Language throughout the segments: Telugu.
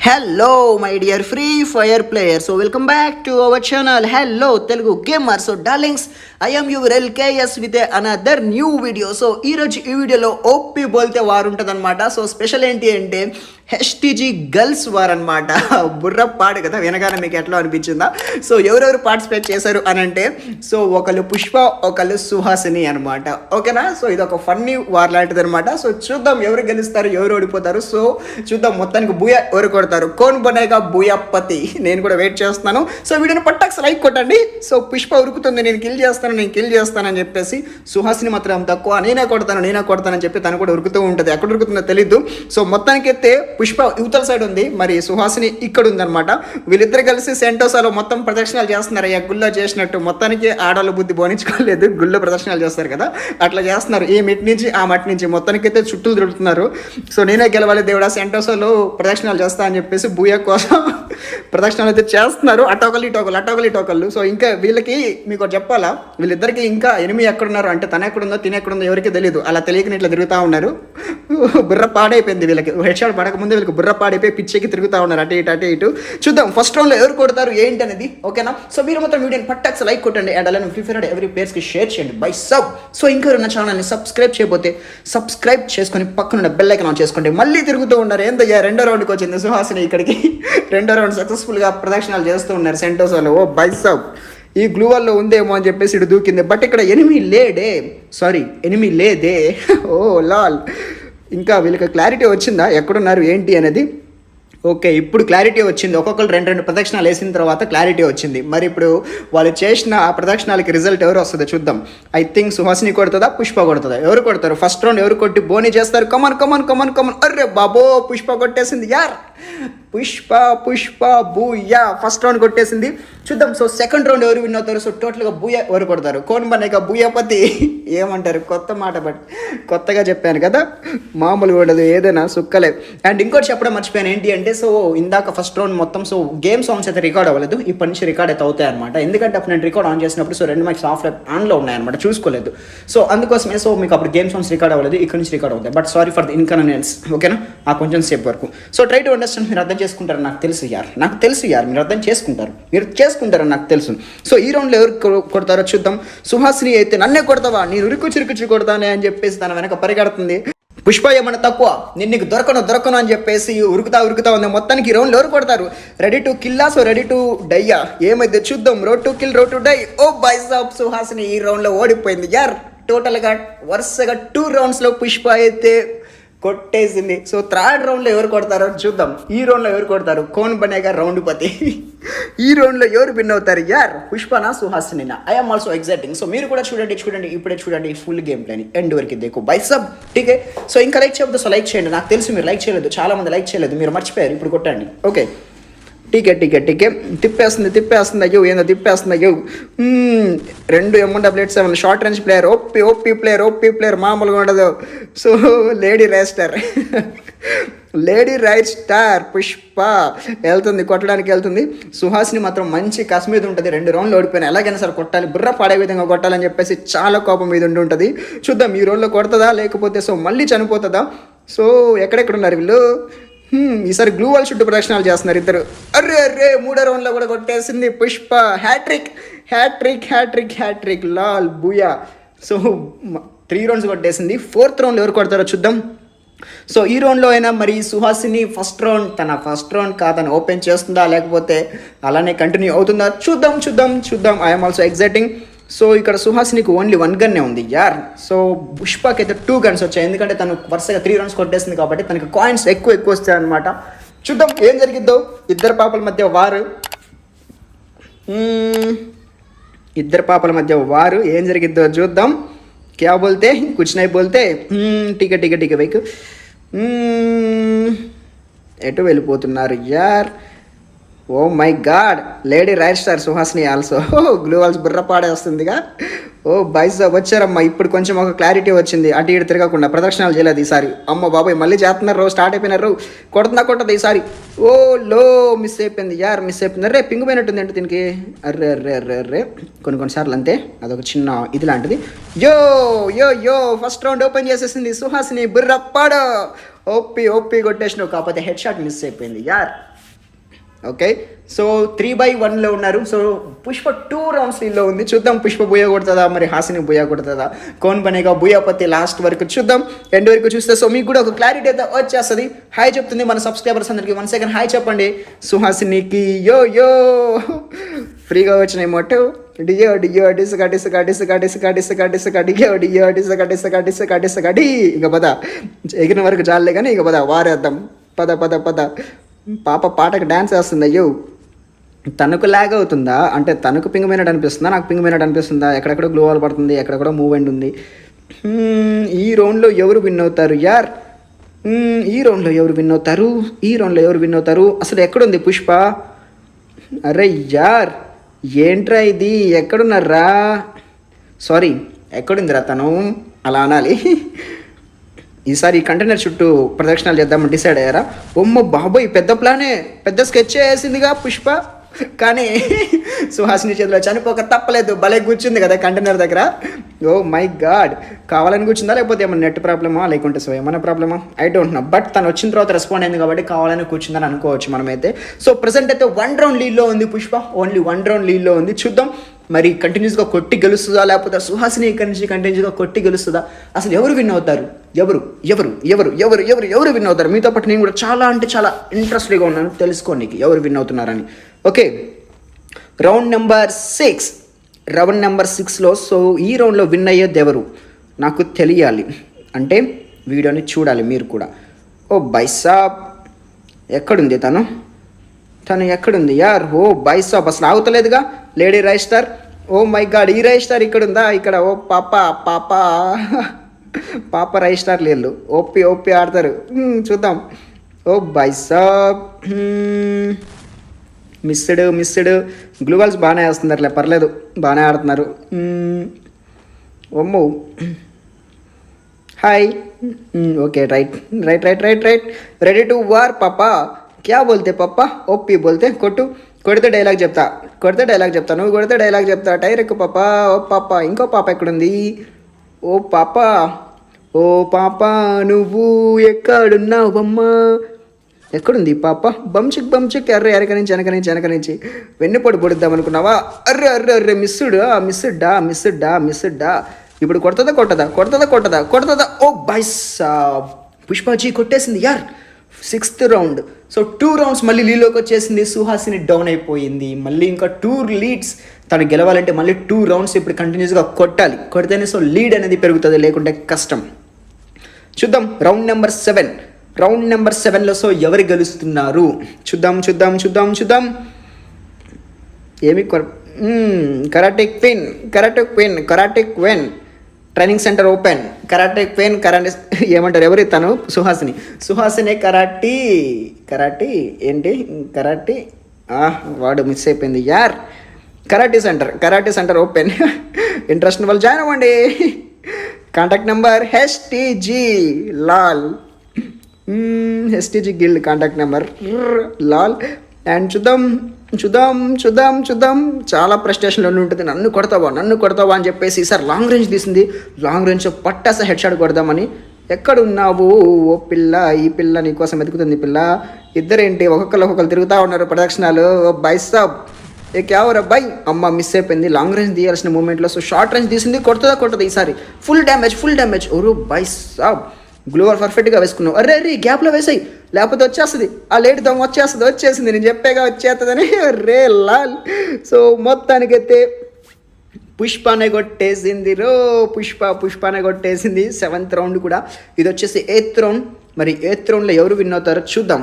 Hello, my dear free fire players. So welcome back to our channel. Hello, Telugu gamers. So darlings, I am your LKS with another new video. So ఈ రోజు ఈ వీడియోలో ఓపీ బోల్తే వారు ఉంటుందన్నమాట. సో స్పెషల్ ఏంటి అంటే హెచ్టీజీ గర్ల్స్ వార్ అనమాట. బుర్ర పాడు కదా, వినగానే మీకు ఎట్లా అనిపించిందా? సో ఎవరెవరు పార్టిసిపేట్ చేశారు అని అంటే, సో ఒకళ్ళు పుష్ప, ఒకళ్ళు సుహాసిని అనమాట. ఓకేనా? సో ఇది ఒక ఫన్నీ వార్ లాంటిది అనమాట. సో చూద్దాం ఎవరు గెలుస్తారు, ఎవరు ఓడిపోతారు. సో చూద్దాం, మొత్తానికి బూయా ఎవరు కొడతారు. కోన్ బనేగా బూయాపతి. నేను కూడా వెయిట్ చేస్తున్నాను. సో వీడియోని పట్టాక్స్ లైక్ కొట్టండి. సో పుష్ప ఉరుకుతుంది, నేను కిల్ చేస్తానని చెప్పేసి, సుహాసిని మాత్రం తక్కువ, నేనే కొడతానని చెప్పి తను కూడా ఉరుకుతూ ఉంటుంది. ఎక్కడ ఉరుకుతుందో తెలీదు. సో మొత్తానికి అయితే పుష్ప యువతల సైడ్ ఉంది, మరి సుహాసిని ఇక్కడ ఉందన్నమాట. వీళ్ళిద్దరు కలిసి సెంటోసాలో మొత్తం ప్రదక్షిణాలు చేస్తున్నారు. గుళ్ళో చేసినట్టు మొత్తానికి ఆడవాళ్ళ బుద్ధి బోనించుకోలేదు, గుళ్ళో ప్రదక్షిణాలు చేస్తారు కదా, అట్లా చేస్తున్నారు. ఈ మిట్ నుంచి ఆ మట్టి నుంచి మొత్తానికి అయితే చుట్టూ తిరుగుతున్నారు. సో నేనే గెలవాలి దేవుడా, సెంటోసాలో ప్రదక్షిణాలు చేస్తా అని చెప్పేసి బూయా కోసం ప్రదక్షిణాలు అయితే చేస్తున్నారు. అటోకలు. సో ఇంకా వీళ్ళకి మీకు చెప్పాలా, వీళ్ళిద్దరికి ఇంకా ఎనిమిది ఎక్కడున్నారు అంటే, తన ఎక్కడుందో తిన ఎక్కడుందో ఎవరికి తెలియదు. అలా తెలియకని ఇట్లా తిరుగుతూ ఉన్నారు. బుర్ర పాడైపోయింది వీళ్ళకి. హెడ్ షాట్ పడక ముందు వీళ్ళకి బుర్ర పాడైపోయి పిచ్చికి తిరుగుతూ ఉన్నారు అటు ఇటు. చూద్దాం ఫస్ట్ రౌండ్లో ఎవరు కొడతారు ఏంటి అనేది. ఓకేనా? సో మీరు మొత్తం వీడియోని పట్టాక్స్ లైక్ కొట్టండి. అండ్ అలానే ఫ్రీ ఫైర్ ఎవరి ప్లేయర్స్కి షేర్ చేయండి బై సబ్. సో ఇంకా నా ఛానల్ని సబ్స్క్రైబ్ చేయకపోతే సబ్స్క్రైబ్ చేసుకొని పక్కన బెల్ ఐకాన్ ఆన్ చేసుకోండి. మళ్ళీ తిరుగుతూ ఉన్నారు. ఏందయ్యా, రెండో రౌండ్కి వచ్చింది సుహాసిని ఇక్కడికి. రెండో రౌండ్ సక్సెస్ఫుల్గా ప్రదక్షిణాలు చేస్తూ ఉన్నారు సెంటోసాలో. ఓ బై సబ్, ఈ గ్లూ వాల్లో ఉందేమో అని చెప్పేసి ఇటు దూకింది. బట్ ఇక్కడ ఎనిమి లేదే. ఓ లాల్. ఇంకా వీళ్ళకి క్లారిటీ వచ్చిందా ఎక్కడున్నారు ఏంటి అనేది? ఓకే, ఇప్పుడు క్లారిటీ వచ్చింది. ఒక్కొక్కరు రెండు ప్రదక్షిణాలు వేసిన తర్వాత క్లారిటీ వచ్చింది. మరి ఇప్పుడు వాళ్ళు చేసిన ఆ ప్రదక్షిణాలకి రిజల్ట్ ఎవరు వస్తుందో చూద్దాం. ఐ థింక్ సుహాసిని కొడుతుందా, పుష్ప కొడుతుందా? ఎవరు కొడతారు? ఫస్ట్ రౌండ్ ఎవరు కొట్టి బోని చేస్తారు? కమన్. అర్రే బాబో, పుష్ప కొట్టేసింది యార్. పుష్ప బూయా ఫస్ట్ రౌండ్ కొట్టేసింది. చూద్దాం. సో సెకండ్ రౌండ్ ఎవరు విన్ అవుతారు? సో టోటల్గా బూయా ఎవరు కొడతారు? కోన్ బనేగా బూయాపతి. ఏమంటారు? కొత్త మాట, బట్ కొత్తగా చెప్పాను కదా, మామూలుగా ఉండదు, ఏదైనా సుక్కలే. అండ్ ఇంకోటి చెప్పడం మర్చిపోయాను ఏంటి అంటే, సో ఇందాక ఫస్ట్ రౌండ్ మొత్తం సో గేమ్ సాంగ్స్ అయితే రికార్డ్ అవ్వలేదు. ఇప్పటి నుంచి రికార్డ్ అయితే అవుతాయి అనమాట. ఎందుకంటే అప్పుడు నేను రికార్డ్ ఆన్ చేసినప్పుడు సో 2 మైక్స్ ఆన్లో ఉన్నాయన్నమాట, చూసుకోలేదు. సో అందుకోసమే సో మీకు అప్పుడు గేమ్ సాంగ్స్ రికార్డ్ అవ్వలేదు, ఇక్కడ నుంచి రికార్డ్ అవుతాయి. But sorry for the inconvenience. ఓకేనా? ఆ కొంచెం సేపు వరకు. So try to understand. మీరు అర్థం చేసుకుంటారు నాకు తెలుసు యార్, మీరు అర్థం చేసుకుంటారని నాకు తెలుసు. సో ఈ రౌండ్లో ఎవరు కొడతారో చూద్దాం. సుహాసిని అయితే, నన్నే కొడతావా, నేను ఉరుకు కొడతానే అని చెప్పేసి తన వెనక పరిగెడుతుంది. పుష్ప ఏమన్నా తక్కువ, నేను నీకు దొరకను అని చెప్పేసి ఉరుకుతా ఉంది. మొత్తానికి ఈ రౌండ్లో ఎవరు కొడతారు? రెడీ టు కిల్లా, సో రెడీ టు డయ్యా, ఏమైతే చూద్దాం. Road to kill, road to die. ఓ బై సాబ్, సుహాసిని ఈ రౌండ్లో ఓడిపోయింది యార్. టోటల్గా వరుసగా 2 రౌండ్స్లో పుష్ప అయితే కొట్టేసింది. సో థర్డ్ రౌండ్లో ఎవరు కొడతారో చూద్దాం. ఈ రౌండ్లో ఎవరు కొడతారు? కోన్ బనేగా రౌండ్ పతి. ఈ రౌండ్లో ఎవరు విన్ అవుతారు యార్? పుష్పనా, సుహాసినినా? I'm also exciting. సో మీరు కూడా ఇప్పుడే చూడండి ఫుల్ గేమ్ ప్లేని ఎండ్ వరకు దేకు బై సబ్. టీకే. సో ఇంకా లైక్ చేయబోతే సో లైక్ చేయండి. నాకు తెలుసు మీరు లైక్ చేయలేదు, చాలా మంది లైక్ చేయలేదు, మీరు మర్చిపోయారు, ఇప్పుడు కొట్టండి. ఓకే, టీకే. తిప్పేస్తుంది. అయ్యో ఏందో తిప్పేస్తుంది. అయ్యో 2 M1W7 short range player. OP player మామూలుగా ఉండదు. So lady right star Pushpa వెళ్తుంది, కొట్టడానికి వెళ్తుంది. సుహాసిని మాత్రం మంచి కసి మీద ఉంటుంది. 2 రౌండ్లు ఓడిపోయినా ఎలాగైనా సరే కొట్టాలి, బుర్ర పాడే విధంగా కొట్టాలని చెప్పేసి చాలా కోపం మీద ఉంటుంది. చూద్దాం ఈ రౌండ్లో కొడుతుందా, లేకపోతే సో మళ్ళీ చనిపోతుందా? సో ఎక్కడెక్కడ ఉన్నారు వీళ్ళు? ఈసారి గ్లూ వాల్ చుట్టూ ప్రదక్షిణాలు చేస్తున్నారు ఇద్దరు. అర్రే 3వ రౌండ్లో కూడా కొట్టేసింది పుష్ప. హ్యాట్రిక్ లాల్ బూయా. సో 3 రౌండ్స్ కొట్టేసింది. 4th రౌండ్లో ఎవరు కొడతారో చూద్దాం. సో ఈ రౌండ్లో అయినా మరి సుహాసిని ఫస్ట్ రౌండ్ కాదని ఓపెన్ చేస్తుందా, లేకపోతే అలానే కంటిన్యూ అవుతుందా? చూద్దాం. I'm also exciting. సో ఇక్కడ సుహాసినికి ఓన్లీ 1 గన్నే ఉంది యార్. సో పుష్పకి అయితే 2 గన్స్ వచ్చాయి, ఎందుకంటే తను వరుసగా 3 రౌండ్స్ కొట్టేసింది కాబట్టి తనకి కాయిన్స్ ఎక్కువ వస్తాయి అనమాట. చూద్దాం ఏం జరిగిద్దో. ఇద్దరు పాపల మధ్య వారు ఏం జరిగిద్దో చూద్దాం. క్యా బోల్తే కుచ్ నై బోల్తే. Ticket bike. ఎటు వెళ్ళిపోతున్నారు యార్? Oh my god, lady right star Suhasini also. Glue walls బుర్ర పాడే వస్తుందిగా. ఓ బైస్ వచ్చారమ్మా, ఇప్పుడు కొంచెం ఒక క్లారిటీ వచ్చింది. అటు ఇటు తిరగకుండా ప్రదక్షిణాలు చేయలేదు ఈసారి. అమ్మ బాబాయ్ మళ్ళీ చేస్తున్నారు, స్టార్ట్ అయిపోయినారు. కొట్టదు ఈసారి. ఓ లో మిస్ అయిపోయింది. అరే పింగు పోయినట్టుంది అంటే దీనికి. అర్రే కొన్నిసార్లు అంతే, అదొక చిన్న ఇది లాంటిది. యో ఫస్ట్ రౌండ్ ఓపెన్ చేసేసింది సుహాసిని. బుర్ర పాడు. ఓపీ కొట్టేసినావు, కాకపోతే హెడ్ షాట్ మిస్ అయిపోయింది యార్. ఓకే, సో 3/1లో ఉన్నారు. సో పుష్ప 2 రౌండ్స్ లీడ్లో ఉంది. చూద్దాం పుష్ప బుయ్య కొడుతుందా, మరి హాసిని బుయ్య కొడుతుందా, కౌన్ బనేగా బుయ్యాపతి లాస్ట్ వరకు చూద్దాం, ఎండ్ వరకు చూస్తే. సో మీకు కూడా ఒక క్లారిటీ అయితే వచ్చేస్తుంది. హాయ్ చెప్తుంది మన సబ్స్క్రైబర్స్ అందరికి. 1 సెకండ్ హాయ్ చెప్పండి సుహాసినికి. యో యో ఫ్రీగా వచ్చినాయి మొట్టు డియో డియో డిసక డిసక డిసక డిసక డిసక డిసక డియో డియో డిసక డిసక డిసక డిసక డి. ఇక పద, ఎగిరిన వరకు జాలే కానీ ఇక పద వారేద్దాం. పద పద పద. పాప పాటకు డ్యాన్స్ వేస్తుంది. అయ్యో తనకు ల్యాగ్ అవుతుందా, అంటే తనకు పింగమైనట్టు అనిపిస్తుందా, నాకు పింగమైనట్టు అనిపిస్తుందా? ఎక్కడెక్కడో గ్లో వాల్ పడుతుంది, ఎక్కడెక్కడో మూవ్మెంట్ ఉంది. ఈ రౌండ్లో ఎవరు విన్ అవుతారు యార్? ఈ రౌండ్లో ఎవరు విన్ అవుతారు? ఈ రౌండ్లో ఎవరు విన్ అవుతారు? అసలు ఎక్కడుంది పుష్ప? అరే యార్ ఏంట్రా ఇది, ఎక్కడున్నారా? సారీ ఎక్కడుందిరా తను, అలా అనాలి. ఈసారి ఈ కంటైనర్ చుట్టూ ప్రదక్షిణాలు చేద్దామని డిసైడ్ అయ్యారా? ఒమ్మ బాబోయ్, పెద్ద ప్లానే, పెద్ద స్కెచ్ వేసిందిగా పుష్ప. కానీ సుహాసిని చేతిలో చనిపోక తప్పలేదు. భలే కూర్చుంది కదా కంటైనర్ దగ్గర. ఓ మై గాడ్, కావాలని కూర్చుందా లేకపోతే ఏమన్నా నెట్ ప్రాబ్లమా లేకుంటే సో ఏమైనా ప్రాబ్లమా ఐ డోంట్ నో. బట్ తను వచ్చిన తర్వాత రెస్పాండ్ అయింది కాబట్టి కావాలని కూర్చుందని అనుకోవచ్చు మనమైతే. సో ప్రజెంట్ అయితే 1 రౌండ్ లీడ్లో ఉంది పుష్ప, ఓన్లీ 1 రౌండ్ లీడ్లో ఉంది. చూద్దాం మరి కంటిన్యూస్గా కొట్టి గెలుస్తుందా లేకపోతే సుహాసిని ఇక్కడి నుంచి కంటిన్యూస్గా కొట్టి గెలుస్తుందా? అసలు ఎవరు విన్ అవుతారు? ఎవరు ఎవరు ఎవరు ఎవరు ఎవరు ఎవరు విన్ అవుతారు? మీతో పాటు నేను కూడా చాలా అంటే చాలా ఇంట్రెస్ట్గా ఉన్నాను తెలుసుకోండి ఎవరు విన్ అవుతున్నారని. Okay, round number 6. Round number 6లో సో ఈ రౌండ్లో విన్ అయ్యేది ఎవరు నాకు తెలియాలి, అంటే వీడియోని చూడాలి మీరు కూడా. ఓ బైసాబ్ ఎక్కడుంది తను? తను ఎక్కడుంది యార్? ఓ బైసాబ్ అసలు ఆగుతలేదుగా. లేడీ రైస్టార్, ఓ మై గాడ్, ఈ రైస్టార్ ఇక్కడ ఉందా? ఇక్కడ ఓ పాప పాప పాప రైస్టార్ లేళ్ళు ఓపి ఓపి ఆడతారు. చూద్దాం. ఓ బైసాబ్ మిస్డ్ గ్లూవాల్స్ బాగానే వేస్తున్నారులే, పర్లేదు బాగానే ఆడుతున్నారు. ఓమ్మో hi. Okay right right right right right ready to war పాపా. క్యా బోల్తే పప్పా? ఓపి బోల్తే కొట్టు, కొడితే డైలాగ్ చెప్తా, కొడితే డైలాగ్ చెప్తా, నువ్వు కొడితే డైలాగ్ చెప్తా. టైర్ ఎక్కువ పాప. ఓ పాప, ఇంకో పాప ఎక్కడుంది? ఓ పాప, ఓ పాప నువ్వు ఎక్కడున్నావు అమ్మా? ఎక్కడుంది పాప? బంచిక్ బంచిక్ ఎర్ర వెనక నుంచి వెన్నుపొడి పొడుద్దాం అనుకున్నావా? అర్రే అర్రే అర్రే మిస్సుడ్డా. ఇప్పుడు కొడుతుందా? ఓ బైసా, పుష్పాజీ కొట్టేసింది యార్. 6th round. సో 2 రౌండ్స్ మళ్ళీ లీడ్లోకి వచ్చేసింది. సుహాసిని డౌన్ అయిపోయింది. మళ్ళీ ఇంకా 2 లీడ్స్. తను గెలవాలంటే మళ్ళీ 2 రౌండ్స్ ఇప్పుడు కంటిన్యూస్గా కొట్టాలి. కొడితేనే సో లీడ్ అనేది పెరుగుతుంది, లేకుంటే కష్టం. చూద్దాం రౌండ్ నెంబర్ 7. రౌండ్ నెంబర్ 7లో సో ఎవరు గెలుస్తున్నారు చూద్దాం. ఏమి karate queen training centre open. Karate queen ఏమంటారు ఎవరు తను? సుహాసిని కరాటీ ఏంటి కరాటీ? వాడు మిస్ అయిపోయింది యార్. Karate centre open. ఇంట్రెస్ట్ ఉన్న వాళ్ళు జాయిన్ అవ్వండి. Contact number HTG Lal, HTG guild contact number Lal. And చూద్దాం. చాలా ప్రెస్టేషన్లో ఉంటుంది. నన్ను కొడతావా అని చెప్పేసి ఈసారి లాంగ్ రేంజ్ తీసింది. లాంగ్ రేంజ్ పట్టాస హెడ్ షాట్ కొడదామని. ఎక్కడున్నావు ఓ పిల్ల? ఈ పిల్ల నీకోసం వెతుకుతుంది పిల్ల. ఇద్దరేంటి ఒక్కొక్కరు తిరుగుతూ ఉన్నారు ప్రదక్షిణాలు. బైసాబ్ ఏ క్యావర్ అబ్బాయి. అమ్మ మిస్ అయిపోయింది లాంగ్ రేంజ్ తీయాల్సిన మూమెంట్లో. సో షార్ట్ రేంజ్ తీసింది. కొడుతుందా ఈసారి? Full damage. ఓరో బైసాబ్, గ్లూవర్ పర్ఫెక్ట్గా వేసుకున్నావు. అరే గ్యాప్లో వేసాయి, లేకపోతే వచ్చేస్తుంది. ఆ లేడీ దొంగ వచ్చేసింది. నేను చెప్పేగా వచ్చేస్తుందని. రే లాల్. సో మొత్తానికైతే పుష్పనే కొట్టేసింది. పుష్పనే కొట్టేసింది. 7th రౌండ్ కూడా. ఇది వచ్చేసి 8th రౌండ్. మరి 8th రౌండ్లో ఎవరు విన్ అవుతారో చూద్దాం.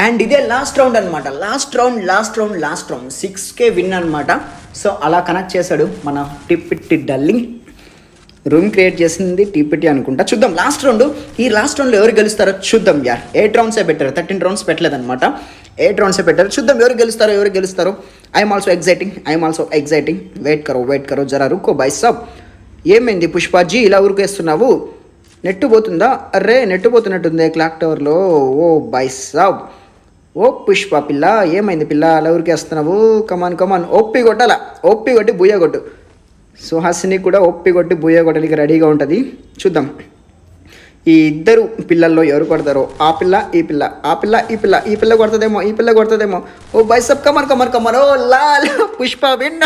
అండ్ ఇదే లాస్ట్ రౌండ్ అనమాట. లాస్ట్ రౌండ్ 6K విన్ అనమాట. సో అలా కనెక్ట్ చేశాడు మన టిప్పిట్టి డల్లింగ్. రూమ్ క్రియేట్ చేసింది టీపీటీ అనుకుంటా. చూద్దాం లాస్ట్ రౌండ్. ఈ లాస్ట్ రౌండ్లో ఎవరు గెలుస్తారో చూద్దాం యార్. 8 రౌండ్సే పెట్టారు, 13 రౌండ్స్ పెట్టలేదన్నమాట. 8 రౌండ్సే పెట్టారు. చూద్దాం ఎవరు గెలుస్తారో. I'm also exciting. వెయిట్ కరో జరా రుకో భాయ్ సాబ్. ఏమైంది పుష్పాజీ ఇలా ఊరికేస్తున్నావు? నెట్టు పోతుందా? అర్రే నెట్టు పోతున్నట్టుంది క్లాక్ టవర్లో. ఓ భాయ్ సాబ్. ఓ పుష్ప పిల్ల, ఏమైంది పిల్ల అలా ఊరికేస్తున్నావు? కమాన్ ఓపి కొట్టి బుయ్య కొట్టు. సుహాసిని కూడా ఒప్పి కొట్టి బుయ్య కొట్టడానికి రెడీగా ఉంటుంది. చూద్దాం ఈ ఇద్దరు పిల్లల్లో ఎవరు కొడతారో ఆ పిల్ల ఈ పిల్ల, ఆ పిల్ల ఈ పిల్ల, ఈ పిల్ల కొడుతుందేమో ఈ పిల్ల కొడుతుందేమో. ఓ బై సబ్ కమర్ కమర్ కమర్, ఓ Lal Pushpa win,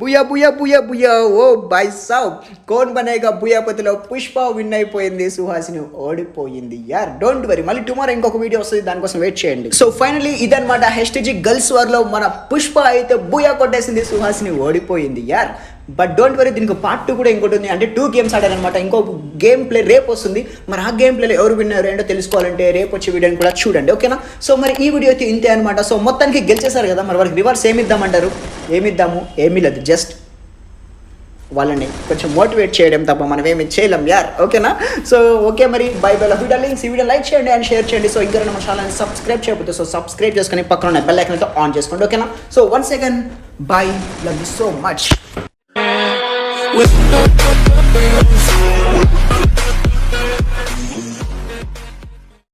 booyah booyah booyah booyah. ఓ బై సబ్ కోన్ బనేగా బుయాపతిలో పుష్ప విన్ అయిపోయింది, సుహాసిని ఓడిపోయింది. యార్ డోంట్ వరీ, మళ్ళీ టుమారో ఇంకొక వీడియో వస్తుంది, దానికోసం వెయిట్ చేయండి. సో ఫైనలీ ఇదన్నమాట హెచ్టీజీ గర్ల్స్ వార్లో మన పుష్ప అయితే బుయా కొట్టేసింది, సుహాసిని ఓడిపోయింది. యార్ బట్ డోంట్ వరీ, దీనికి పార్ట్ 2 కూడా ఇంకోటి ఉంది. అంటే 2 గేమ్స్ ఆడారనమాట. ఇంకో గేమ్ ప్లే రేపు వస్తుంది. మరి ఆ గేమ్ ప్లేలో ఎవరు విన్నారు ఏంటో తెలుసుకోవాలంటే రేపు వచ్చే వీడియోని కూడా చూడండి, ఓకేనా? సో మరి ఈ వీడియో అయితే ఇంతే అనమాట. సో మొత్తానికి గెలిచేశారు కదా, మరి వాళ్ళకి రివార్డ్స్ ఏమిద్దామంటారు? ఏమిద్దాము, ఏమీ లేదు, జస్ట్ వాళ్ళని కొంచెం మోటివేట్ చేయడం తప్ప మనం ఏమి చేయలేం యార్, ఓకేనా? సో ఓకే మరి బై బై, వీడియో లింక్స్, ఈ వీడియో లైక్ చేయండి అండ్ షేర్ చేయండి. సో ఇంకా మన ఛానల్ని సబ్స్క్రైబ్ చేయకపోతే సో సబ్స్క్రైబ్ చేసుకొని పక్కన ఉన్న బెల్ ఐకాన్ అయితే ఆన్ చేసుకోండి, ఓకేనా? So once again by, love you so much.